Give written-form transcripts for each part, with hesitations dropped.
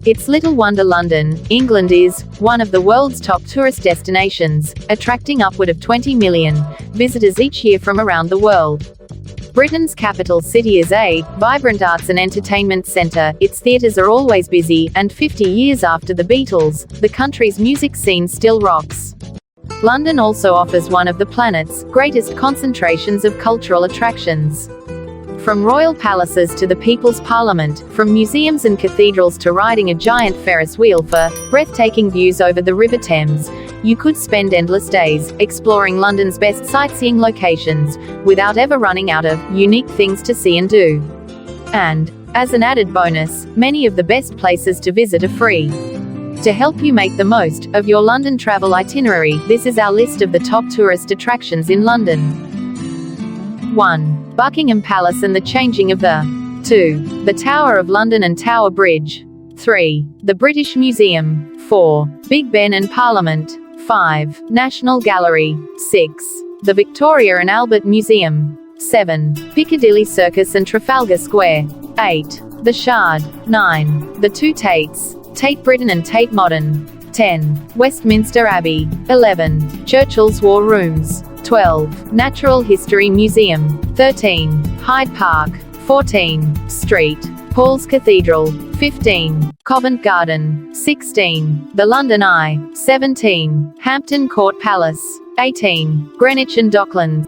It's little wonder London, England is one of the world's top tourist destinations, attracting upward of 20 million visitors each year from around the world. Britain's capital city is a vibrant arts and entertainment centre. Its theatres are always busy, and 50 years after the Beatles, the country's music scene still rocks. London also offers one of the planet's greatest concentrations of cultural attractions. From royal palaces to the People's Parliament, from museums and cathedrals to riding a giant Ferris wheel for breathtaking views over the River Thames, you could spend endless days exploring London's best sightseeing locations without ever running out of unique things to see and do. And, as an added bonus, many of the best places to visit are free. To help you make the most of your London travel itinerary, this is our list of the top tourist attractions in London. 1. Buckingham Palace and the changing of the 2. The Tower of London and Tower Bridge. 3. The British Museum. 4. Big Ben and Parliament. 5. National Gallery. 6. The Victoria and Albert Museum. 7. Piccadilly Circus and Trafalgar Square. 8. The Shard. 9. The Two Tates, Tate Britain and Tate Modern. 10. Westminster Abbey. 11. Churchill's War Rooms. 12. Natural History Museum. 13. Hyde Park. 14. Street. Paul's Cathedral. 15. Covent Garden. 16. The London Eye. 17. Hampton Court Palace. 18. Greenwich and Docklands.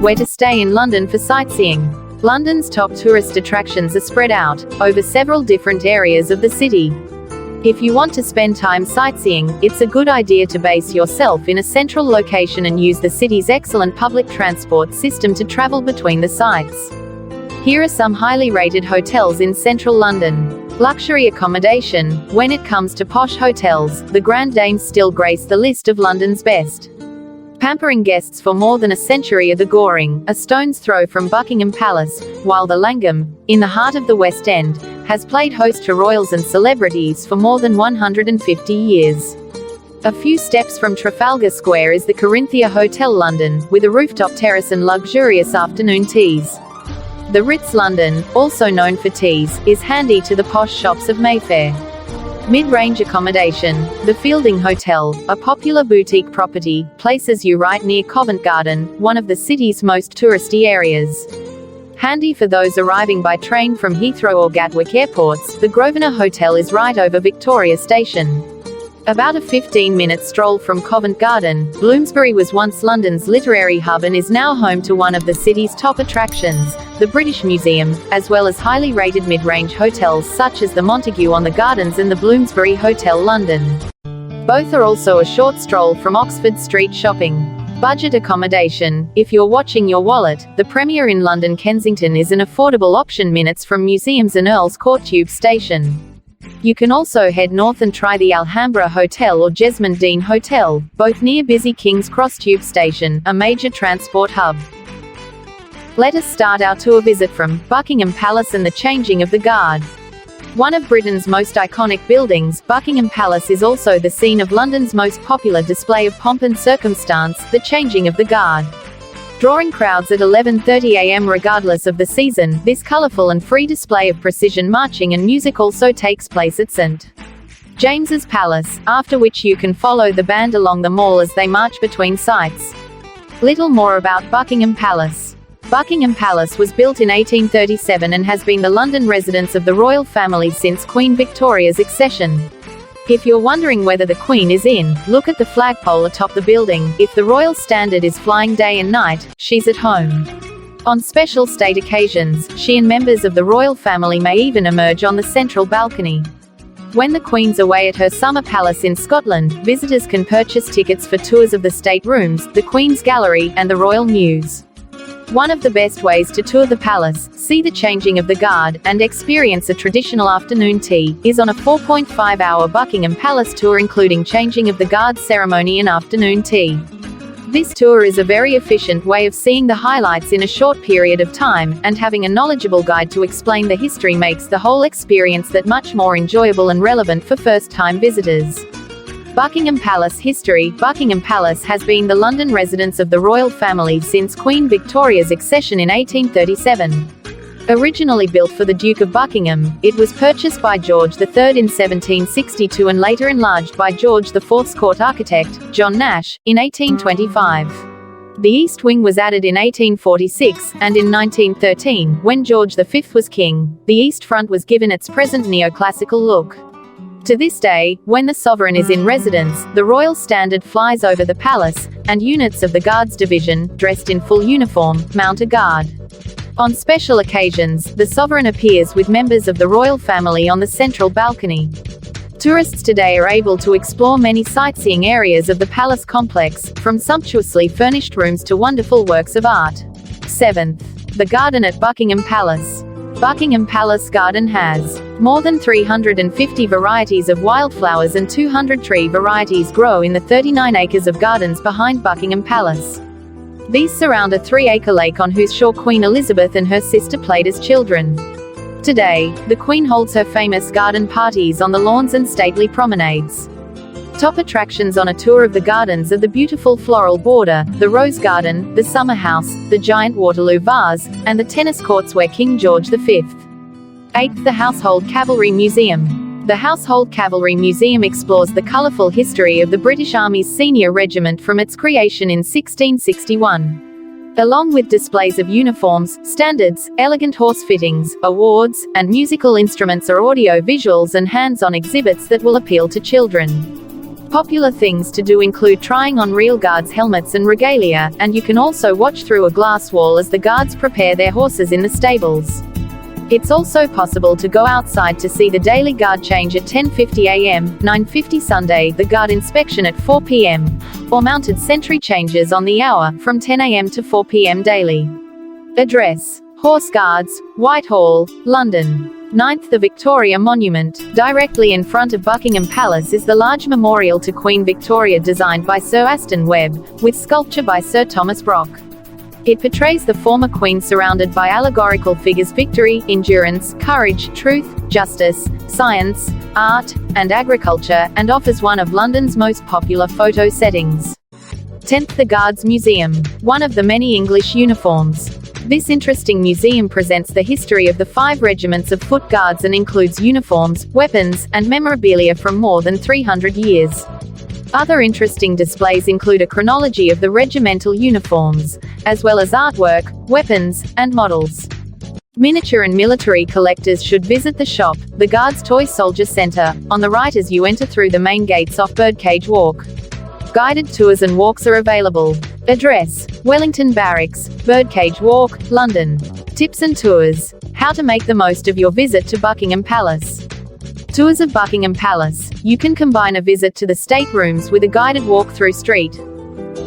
Where to stay in London for sightseeing. London's top tourist attractions are spread out over several different areas of the city. If you want to spend time sightseeing, it's a good idea to base yourself in a central location and use the city's excellent public transport system to travel between the sites. Here are some highly rated hotels in central London. Luxury accommodation. When it comes to posh hotels, the Grand Dames still grace the list of London's best. Pampering guests for more than a century are the Goring, a stone's throw from Buckingham Palace, while the Langham, in the heart of the West End, has played host to royals and celebrities for more than 150 years. A few steps from Trafalgar Square is the Corinthia Hotel London, with a rooftop terrace and luxurious afternoon teas. The Ritz London, also known for teas, is handy to the posh shops of Mayfair. Mid-range accommodation. The Fielding Hotel, a popular boutique property, places you right near Covent Garden, one of the city's most touristy areas. Handy for those arriving by train from Heathrow or Gatwick airports, the Grosvenor Hotel is right over Victoria Station. About a 15-minute stroll from Covent Garden, Bloomsbury was once London's literary hub and is now home to one of the city's top attractions, the British Museum, as well as highly rated mid-range hotels such as the Montague on the Gardens and the Bloomsbury Hotel London. Both are also a short stroll from Oxford Street shopping. Budget accommodation. If you're watching your wallet, the Premier in London Kensington is an affordable option minutes from museums and Earl's Court Tube Station. You can also head north and try the Alhambra Hotel or Jesmond Dean Hotel, both near busy King's Cross Tube Station, a major transport hub. Let us start our tour visit from Buckingham Palace and the changing of the guard. One of Britain's most iconic buildings, Buckingham Palace is also the scene of London's most popular display of pomp and circumstance, the changing of the guard. Drawing crowds at 11:30 a.m. regardless of the season, this colourful and free display of precision marching and music also takes place at St. James's Palace, after which you can follow the band along the Mall as they march between sites. Little more about Buckingham Palace. Buckingham Palace was built in 1837 and has been the London residence of the royal family since Queen Victoria's accession. If you're wondering whether the Queen is in, look at the flagpole atop the building. If the royal standard is flying day and night, she's at home. On special state occasions, she and members of the royal family may even emerge on the central balcony. When the Queen's away at her summer palace in Scotland, visitors can purchase tickets for tours of the state rooms, the Queen's Gallery, and the Royal Mews. One of the best ways to tour the palace, see the changing of the guard, and experience a traditional afternoon tea, is on a 4.5-hour Buckingham Palace tour including changing of the guard ceremony and afternoon tea. This tour is a very efficient way of seeing the highlights in a short period of time, and having a knowledgeable guide to explain the history makes the whole experience that much more enjoyable and relevant for first-time visitors. Buckingham Palace history. Buckingham Palace has been the London residence of the royal family since Queen Victoria's accession in 1837. Originally built for the Duke of Buckingham, it was purchased by George III in 1762 and later enlarged by George IV's court architect, John Nash, in 1825. The east wing was added in 1846, and in 1913, when George V was king, the east front was given its present neoclassical look. To this day, when the sovereign is in residence, the royal standard flies over the palace, and units of the Guards Division, dressed in full uniform, mount a guard. On special occasions, the sovereign appears with members of the royal family on the central balcony. Tourists today are able to explore many sightseeing areas of the palace complex, from sumptuously furnished rooms to wonderful works of art. 7th. The garden at Buckingham Palace. Buckingham Palace Garden has more than 350 varieties of wildflowers and 200 tree varieties grow in the 39 acres of gardens behind Buckingham Palace. These surround a 3-acre lake on whose shore Queen Elizabeth and her sister played as children. Today, the Queen holds her famous garden parties on the lawns and stately promenades. Top attractions on a tour of the gardens are the beautiful floral border, the rose garden, the summer house, the giant Waterloo vase, and the tennis courts where King George V. 8th. The Household Cavalry Museum. The Household Cavalry Museum explores the colourful history of the British Army's senior regiment from its creation in 1661. Along with displays of uniforms, standards, elegant horse fittings, awards, and musical instruments are audio-visuals and hands-on exhibits that will appeal to children. Popular things to do include trying on real guards' helmets and regalia, and you can also watch through a glass wall as the guards prepare their horses in the stables. It's also possible to go outside to see the daily guard change at 10:50 a.m., 9:50 Sunday, the guard inspection at 4 p.m., or mounted sentry changes on the hour, from 10 a.m. to 4 p.m. daily. Address: Horse Guards, Whitehall, London. 9th. The Victoria Monument. Directly in front of Buckingham Palace is the large memorial to Queen Victoria designed by Sir Aston Webb, with sculpture by Sir Thomas Brock. It portrays the former Queen surrounded by allegorical figures: victory, endurance, courage, truth, justice, science, art, and agriculture, and offers one of London's most popular photo settings. 10th. The Guards Museum. One of the many English uniforms. This interesting museum presents the history of the 5 regiments of foot guards and includes uniforms, weapons, and memorabilia from more than 300 years. Other interesting displays include a chronology of the regimental uniforms, as well as artwork, weapons, and models. Miniature and military collectors should visit the shop, the Guards Toy Soldier Centre, on the right as you enter through the main gates off Birdcage Walk. Guided tours and walks are available. Address: Wellington Barracks, Birdcage Walk, London. Tips and tours. How to make the most of your visit to Buckingham Palace. Tours of Buckingham Palace. You can combine a visit to the staterooms with a guided walk through St.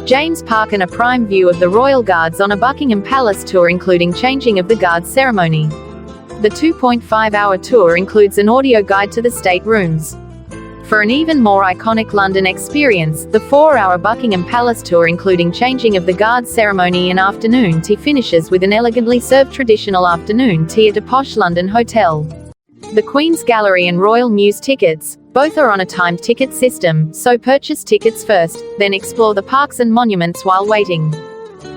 James Park and a prime view of the Royal Guards on a Buckingham Palace tour including changing of the guard ceremony. The 2.5-hour tour includes an audio guide to the staterooms. For an even more iconic London experience, the 4-hour Buckingham Palace tour including changing of the guard ceremony and afternoon tea finishes with an elegantly served traditional afternoon tea at a posh London hotel. The Queen's Gallery and Royal Mews tickets. Both are on a timed ticket system, so purchase tickets first, then explore the parks and monuments while waiting.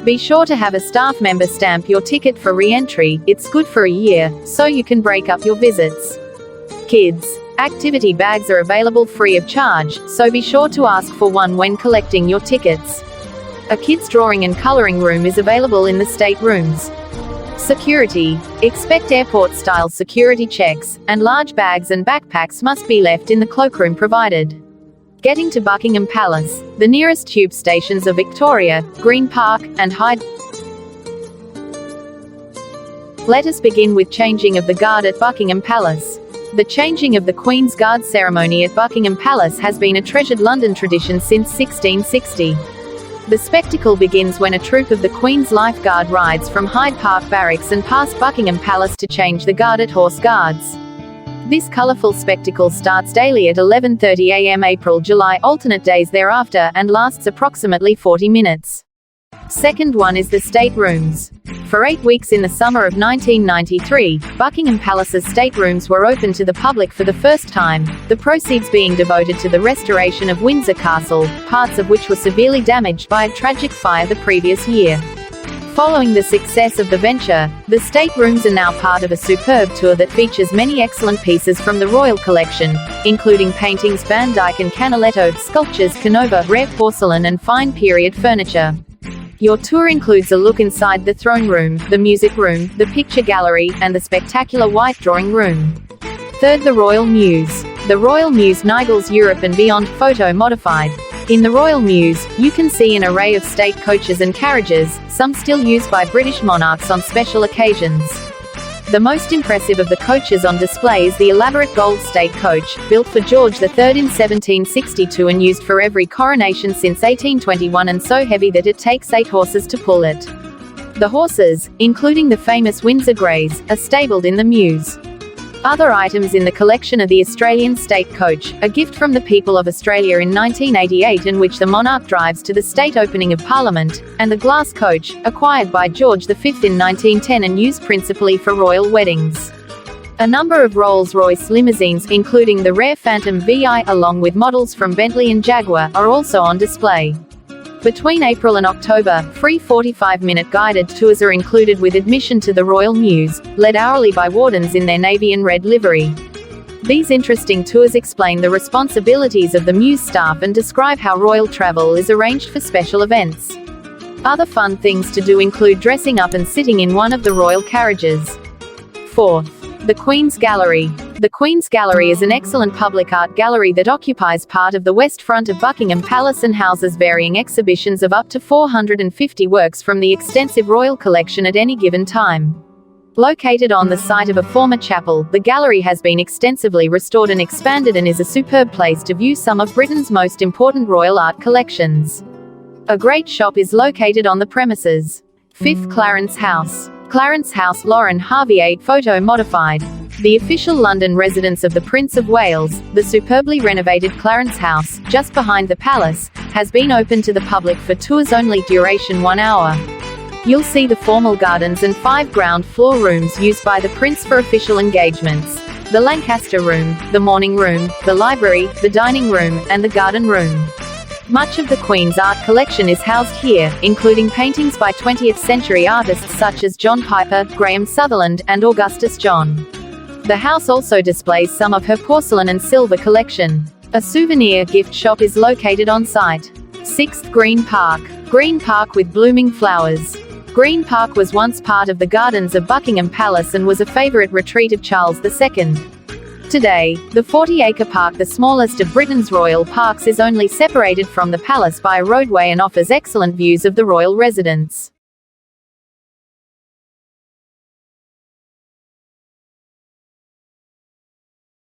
Be sure to have a staff member stamp your ticket for re-entry. It's good for a year, so you can break up your visits. Kids. Activity bags are available free of charge, so be sure to ask for one when collecting your tickets. A kids' drawing and coloring room is available in the staterooms. Security. Expect airport-style security checks, and large bags and backpacks must be left in the cloakroom provided. Getting to Buckingham Palace. The nearest tube stations are Victoria, Green Park, and Hyde. Let us begin with changing of the guard at Buckingham Palace. The changing of the Queen's Guard ceremony at Buckingham Palace has been a treasured London tradition since 1660. The spectacle begins when a troop of the Queen's Life Guard rides from Hyde Park Barracks and past Buckingham Palace to change the guard at Horse Guards. This colourful spectacle starts daily at 11:30 a.m. April-July alternate days thereafter and lasts approximately 40 minutes. Second one is the staterooms. For 8 weeks in the summer of 1993, Buckingham Palace's staterooms were open to the public for the first time, the proceeds being devoted to the restoration of Windsor Castle, parts of which were severely damaged by a tragic fire the previous year. Following the success of the venture, the staterooms are now part of a superb tour that features many excellent pieces from the royal collection, including paintings, Van Dyck and Canaletto, sculptures, Canova, rare porcelain and fine period furniture. Your tour includes a look inside the throne room, the music room, the picture gallery, and the spectacular white drawing room. Third, the Royal Mews. The Royal Mews Nigel's Europe and Beyond photo modified. In the Royal Mews, you can see an array of state coaches and carriages, some still used by British monarchs on special occasions. The most impressive of the coaches on display is the elaborate gold state coach, built for George III in 1762 and used for every coronation since 1821 and so heavy that it takes 8 horses to pull it. The horses, including the famous Windsor Greys, are stabled in the Mews. Other items in the collection are the Australian State Coach, a gift from the people of Australia in 1988 in which the monarch drives to the state opening of Parliament, and the Glass Coach, acquired by George V in 1910 and used principally for royal weddings. A number of Rolls-Royce limousines, including the rare Phantom VI along with models from Bentley and Jaguar, are also on display. Between April and October, free 45-minute guided tours are included with admission to the Royal Mews, led hourly by wardens in their navy and red livery. These interesting tours explain the responsibilities of the Mews staff and describe how royal travel is arranged for special events. Other fun things to do include dressing up and sitting in one of the royal carriages. Fourth, the Queen's Gallery. The Queen's Gallery is an excellent public art gallery that occupies part of the west front of Buckingham Palace and houses varying exhibitions of up to 450 works from the extensive royal collection at any given time. Located on the site of a former chapel, the gallery has been extensively restored and expanded and is a superb place to view some of Britain's most important royal art collections. A great shop is located on the premises. Fifth, Clarence House. Clarence House, Lauren Harvey 8 photo modified. The official London residence of the Prince of Wales, the superbly renovated Clarence House, just behind the palace, has been open to the public for tours only, duration 1 hour. You'll see the formal gardens and 5 ground floor rooms used by the Prince for official engagements. The Lancaster Room, the Morning Room, the Library, the Dining Room, and the Garden Room. Much of the Queen's art collection is housed here, including paintings by 20th century artists such as John Piper, Graham Sutherland, and Augustus John. The house also displays some of her porcelain and silver collection. A souvenir gift shop is located on site. Sixth, Green Park. Green Park with blooming flowers. Green Park was once part of the gardens of Buckingham Palace and was a favourite retreat of Charles II. Today, the 40-acre park, the smallest of Britain's royal parks, is only separated from the palace by a roadway and offers excellent views of the royal residence.